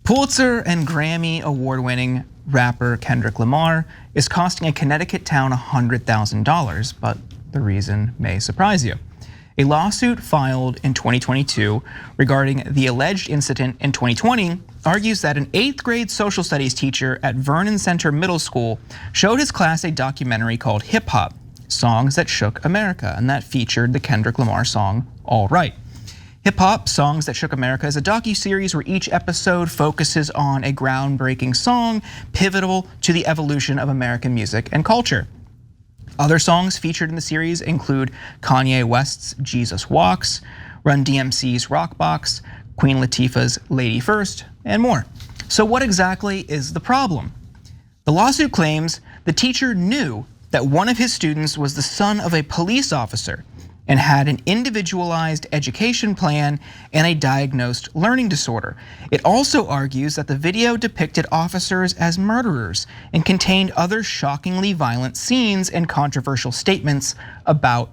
Pulitzer and Grammy award-winning rapper Kendrick Lamar is costing a Connecticut town $100,000, but the reason may surprise you. A lawsuit filed in 2022 regarding the alleged incident in 2020 argues that an 8th grade social studies teacher at Vernon Center Middle School showed his class a documentary called Hip Hop, Songs That Shook America, and that featured the Kendrick Lamar song, All Right. Hip Hop, Songs That Shook America is a docuseries where each episode focuses on a groundbreaking song pivotal to the evolution of American music and culture. Other songs featured in the series include Kanye West's Jesus Walks, Run DMC's Rockbox, Queen Latifah's Lady First, and more. So what exactly is the problem? The lawsuit claims the teacher knew that one of his students was the son of a police officer and had an individualized education plan and a diagnosed learning disorder. It also argues that the video depicted officers as murderers and contained other shockingly violent scenes and controversial statements about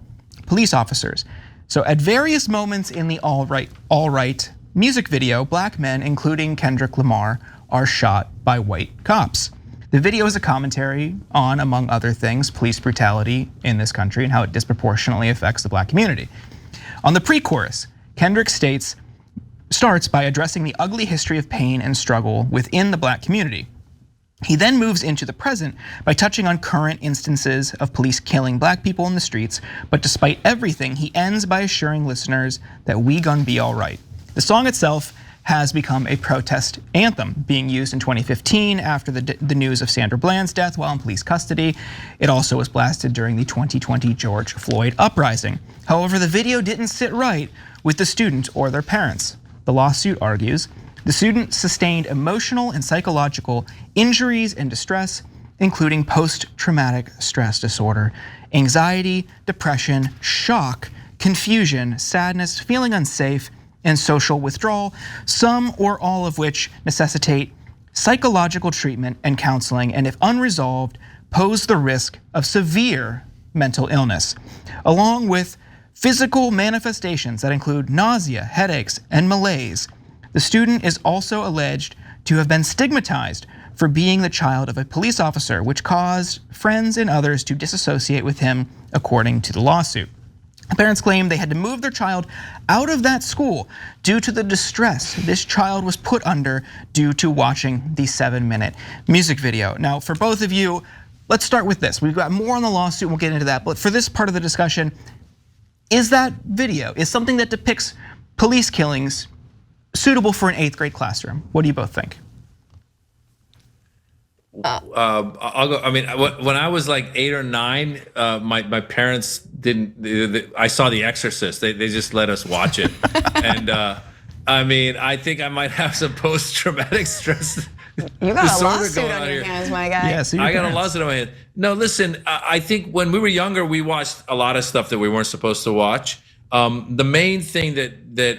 police officers. So at various moments in the All Right music video, black men, including Kendrick Lamar, are shot by white cops. The video is a commentary on, among other things, police brutality in this country and how it disproportionately affects the black community. On the pre-chorus, Kendrick starts by addressing the ugly history of pain and struggle within the black community. He then moves into the present by touching on current instances of police killing black people in the streets, but despite everything, he ends by assuring listeners that we gon' be all right. The song itself has become a protest anthem, being used in 2015 after the news of Sandra Bland's death while in police custody. It also was blasted during the 2020 George Floyd uprising. However, the video didn't sit right with the student or their parents. The lawsuit argues the student sustained emotional and psychological injuries and distress, including post-traumatic stress disorder, anxiety, depression, shock, confusion, sadness, feeling unsafe, and social withdrawal, some or all of which necessitate psychological treatment and counseling, and if unresolved, pose the risk of severe mental illness, along with physical manifestations that include nausea, headaches, and malaise. The student is also alleged to have been stigmatized for being the child of a police officer, which caused friends and others to disassociate with him, according to the lawsuit. Parents claim they had to move their child out of that school due to the distress this child was put under due to watching the 7-minute music video. Now, for both of you, let's start with this. We've got more on the lawsuit, we'll get into that. But for this part of the discussion, is that video, is something that depicts police killings suitable for an 8th grade classroom? What do you both think? I'll go. I mean, when I was like 8 or 9, my parents didn't. I saw The Exorcist. They just let us watch it, and I mean, I think I might have some post-traumatic stress. You got a lawsuit on your hands, my guy. Yeah, I got a lawsuit on my hands. No, listen. I think when we were younger, we watched a lot of stuff that we weren't supposed to watch. The main thing that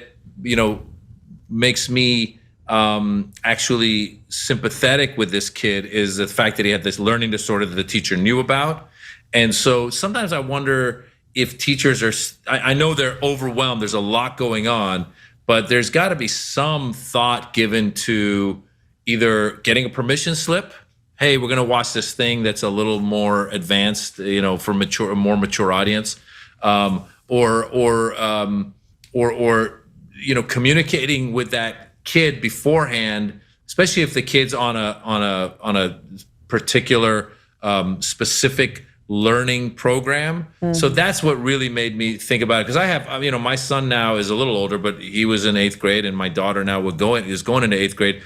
makes me actually sympathetic with this kid is the fact that he had this learning disorder that the teacher knew about. And so sometimes I wonder if teachers are, I know they're overwhelmed, there's a lot going on, but there's gotta be some thought given to either getting a permission slip. Hey, we're gonna watch this thing that's a little more advanced, for a more mature audience, or communicating with that kid beforehand, especially if the kid's on a particular specific learning program. So that's what really made me think about it, because I have, my son now is a little older, but he was in 8th grade, and my daughter now is going into 8th grade.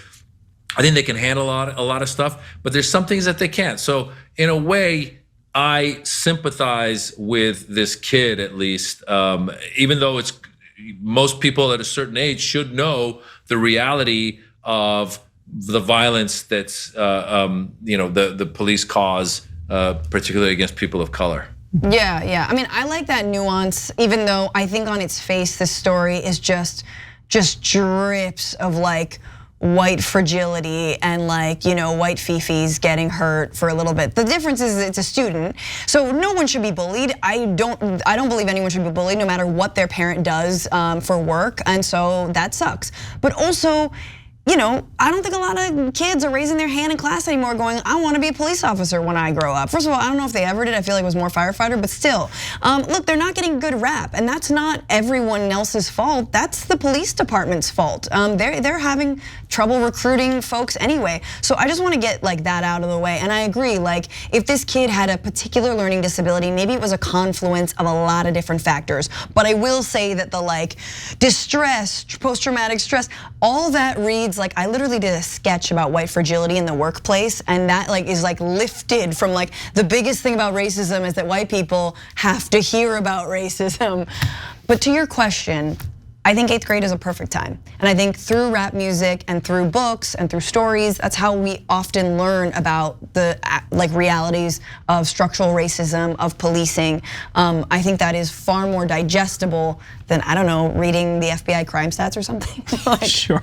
I think they can handle a lot of stuff, but there's some things that they can't. So in a way, I sympathize with this kid, at least, even though most people at a certain age should know the reality of the violence that's the police cause, particularly against people of color. Yeah. I mean, I like that nuance, even though I think on its face, this story is just drips of like white fragility and like, white fifis getting hurt for a little bit. The difference is it's a student, so no one should be bullied. I don't believe anyone should be bullied, no matter what their parent does for work, and so that sucks. But also, I don't think a lot of kids are raising their hand in class anymore going, I want to be a police officer when I grow up. First of all, I don't know if they ever did. I feel like it was more firefighter, but still. Look, they're not getting good rap, and that's not everyone else's fault. That's the police department's fault. They're having trouble recruiting folks anyway. So I just want to get like that out of the way. And I agree, like if this kid had a particular learning disability, maybe it was a confluence of a lot of different factors. But I will say that the like distress, post-traumatic stress, all that reads like I literally did a sketch about white fragility in the workplace, and that like is like lifted from like the biggest thing about racism is that white people have to hear about racism. But to your question, I think 8th grade is a perfect time. And I think through rap music and through books and through stories, that's how we often learn about the like realities of structural racism, of policing. I think that is far more digestible than, I don't know, reading the FBI crime stats or something. Sure.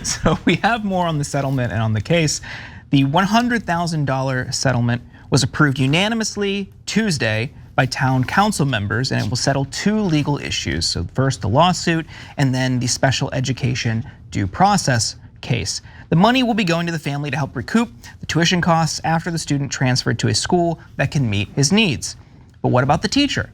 So we have more on the settlement and on the case. The $100,000 settlement was approved unanimously Tuesday by town council members, and it will settle 2 legal issues. So first the lawsuit, and then the special education due process case. The money will be going to the family to help recoup the tuition costs after the student transferred to a school that can meet his needs. But what about the teacher?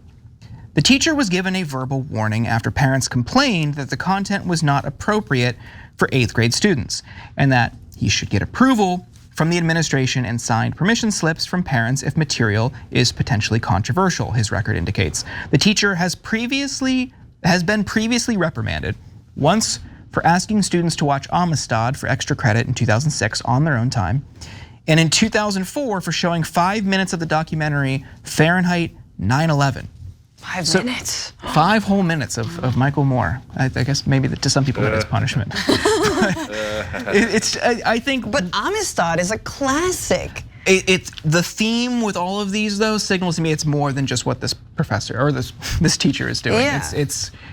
The teacher was given a verbal warning after parents complained that the content was not appropriate for 8th grade students, and that he should get approval from the administration and signed permission slips from parents if material is potentially controversial, his record indicates. The teacher has been previously reprimanded, once for asking students to watch Amistad for extra credit in 2006 on their own time, and in 2004 for showing 5 minutes of the documentary Fahrenheit 9/11. 5 minutes. 5 whole minutes of Michael Moore. I guess maybe to some people that is punishment. I think. But Amistad is a classic. It's the theme with all of these though signals to me it's more than just what this professor or this teacher is doing. Yeah.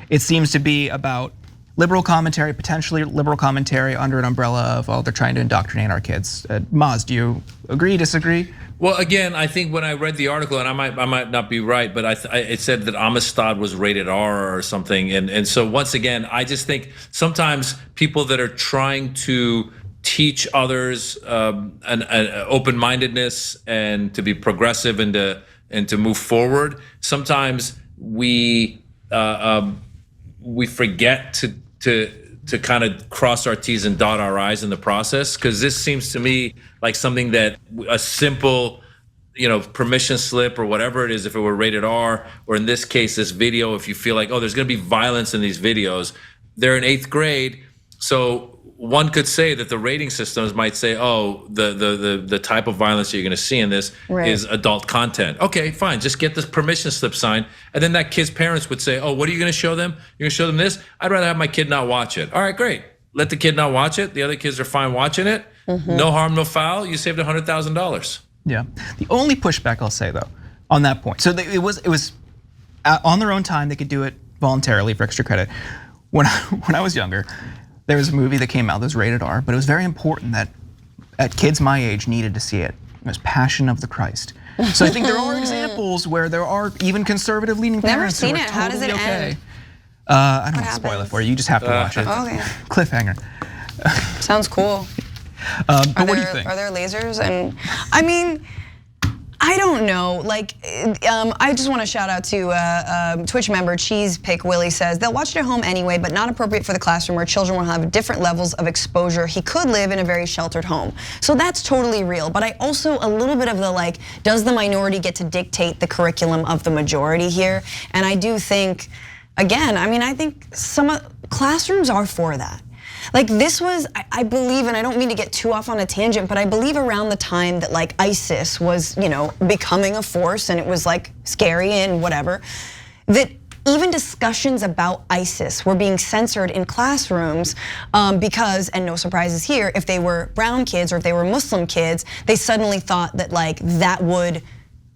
It seems to be about liberal commentary, potentially liberal commentary under an umbrella of, oh, they're trying to indoctrinate our kids. Maz, do you agree, disagree? Well, again, I think when I read the article, and I might not be right, but it said that Amistad was rated R or something, and so once again, I just think sometimes people that are trying to teach others an open-mindedness and to be progressive and to move forward, sometimes we forget to kind of cross our T's and dot our I's in the process, because this seems to me like something that a simple, permission slip or whatever it is, if it were rated R, or in this case, this video, if you feel like, oh, there's gonna be violence in these videos, they're in 8th grade, so one could say that the rating systems might say, oh, the type of violence that you're gonna see in this is adult content. Okay, fine, just get this permission slip signed. And then that kid's parents would say, oh, what are you gonna show them? You're gonna show them this? I'd rather have my kid not watch it. All right, great. Let the kid not watch it. The other kids are fine watching it. No harm, no foul. You saved $100,000. Yeah, the only pushback I'll say though, on that point, so it was on their own time, they could do it voluntarily for extra credit. When I was younger, there was a movie that came out that was rated R, but it was very important that kids my age needed to see it. It was Passion of the Christ. So I think there are examples where there are even conservative leaning parents who are totally How does it end? I don't want to spoil it for you. You just have to watch it. Okay. Cliffhanger. Sounds cool. But what do you think? Are there lasers? And I mean, I don't know. Like, I just want to shout out to Twitch member Cheese Pick Willie says they'll watch it at home anyway, but not appropriate for the classroom where children will have different levels of exposure. He could live in a very sheltered home, so that's totally real. But I also a little bit of the like, does the minority get to dictate the curriculum of the majority here? And I do think, again, I mean, I think some classrooms are for that. Like this was, I believe, and I don't mean to get too off on a tangent, but I believe around the time that like ISIS was, becoming a force and it was like scary and whatever, that even discussions about ISIS were being censored in classrooms because, and no surprises here, if they were brown kids or if they were Muslim kids, they suddenly thought that like that would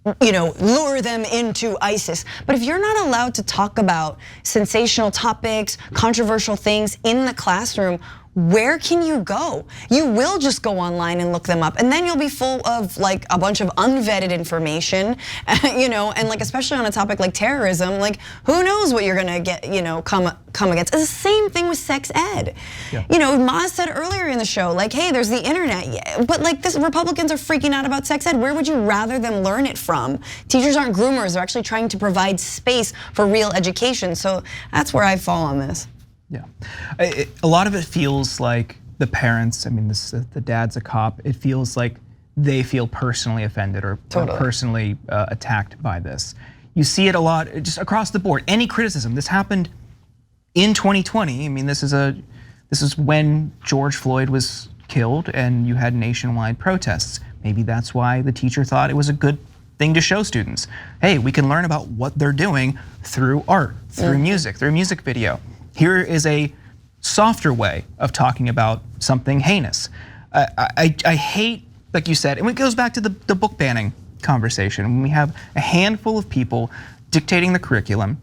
lure them into ISIS. But if you're not allowed to talk about sensational topics, controversial things in the classroom, where can you go? You will just go online and look them up, and then you'll be full of like a bunch of unvetted information, and like especially on a topic like terrorism, like who knows what you're gonna get, come against. It's the same thing with sex ed. Yeah. Maz said earlier in the show, like, hey, there's the internet, but like this, Republicans are freaking out about sex ed. Where would you rather them learn it from? Teachers aren't groomers; they're actually trying to provide space for real education. So that's where I fall on this. Yeah, a lot of it feels like the parents. I mean, the dad's a cop. It feels like they feel personally offended or personally attacked by this. You see it a lot, just across the board. Any criticism. This happened in 2020. I mean, this is when George Floyd was killed, and you had nationwide protests. Maybe that's why the teacher thought it was a good thing to show students. Hey, we can learn about what they're doing through art, through music, through a music video. Here is a softer way of talking about something heinous. I hate, like you said, and it goes back to the book banning conversation. When we have a handful of people dictating the curriculum,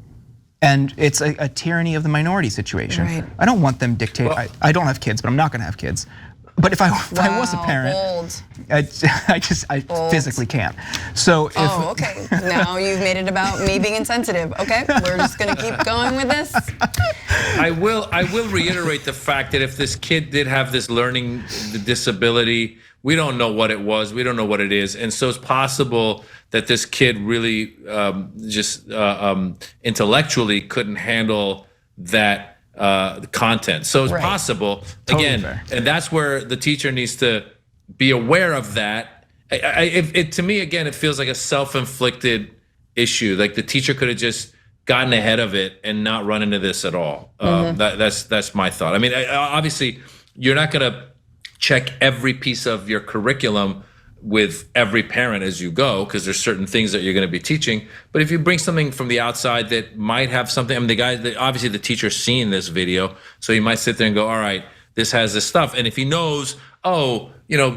and it's a tyranny of the minority situation. Right. I don't want them dictating. Well, I don't have kids, but I'm not gonna have kids. But if I was a parent, I physically can't. So if okay. Now you've made it about me being insensitive. Okay, we're just gonna keep going with this. I will reiterate the fact that if this kid did have this learning disability, we don't know what it was. We don't know what it is, and so it's possible that this kid really intellectually couldn't handle that. The content. So it's possible, again, and that's where the teacher needs to be aware of that. To me, again, it feels like a self-inflicted issue. Like the teacher could have just gotten ahead of it and not run into this at all. That's my thought. I mean, obviously, you're not gonna check every piece of your curriculum with every parent as you go, because there's certain things that you're going to be teaching. But if you bring something from the outside that might have something, I mean, obviously the teacher's seen this video, so he might sit there and go, all right, this has this stuff. And if he knows, oh,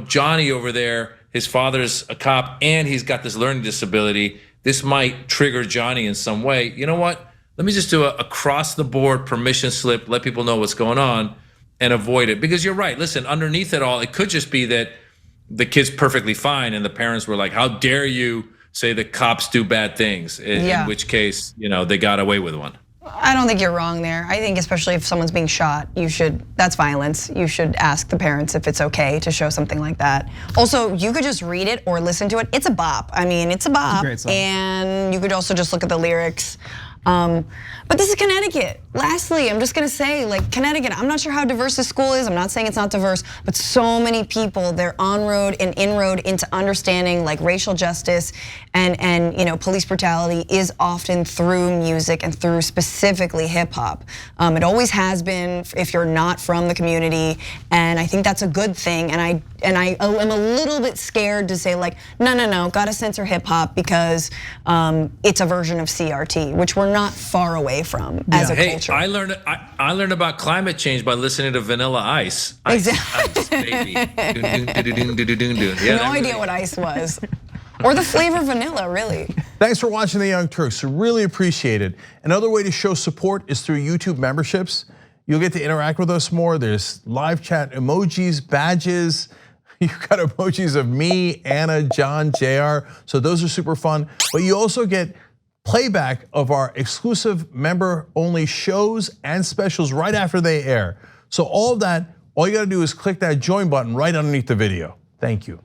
Johnny over there, his father's a cop and he's got this learning disability, this might trigger Johnny in some way. You know what? Let me just do a across the board permission slip, let people know what's going on and avoid it. Because you're right, listen, underneath it all, it could just be that the kid's perfectly fine and the parents were like, how dare you say that cops do bad things, in which case, they got away with one. I don't think you're wrong there. I think especially if someone's being shot, that's violence. You should ask the parents if it's okay to show something like that. Also, you could just read it or listen to it. It's a bop. I mean, it's a bop. It's a great song. And you could also just look at the lyrics. But this is Connecticut. Lastly, I'm just gonna say, like Connecticut, I'm not sure how diverse this school is. I'm not saying it's not diverse, but so many people, they're on-road and inroad into understanding like racial justice and police brutality is often through music and through specifically hip hop. It always has been if you're not from the community, and I think that's a good thing. And I am a little bit scared to say like, no, gotta censor hip hop because it's a version of CRT, which we're not far away from as a culture. I learned about climate change by listening to Vanilla Ice. Exactly. Ice baby. No idea what Ice was. Or the flavor vanilla, really. Thanks for watching The Young Turks, really appreciate it. Another way to show support is through YouTube memberships. You'll get to interact with us more. There's live chat emojis, badges. You've got emojis of me, Anna, John, JR. So those are super fun. But you also get playback of our exclusive member-only shows and specials right after they air. So all of that, all you gotta do is click that join button right underneath the video. Thank you.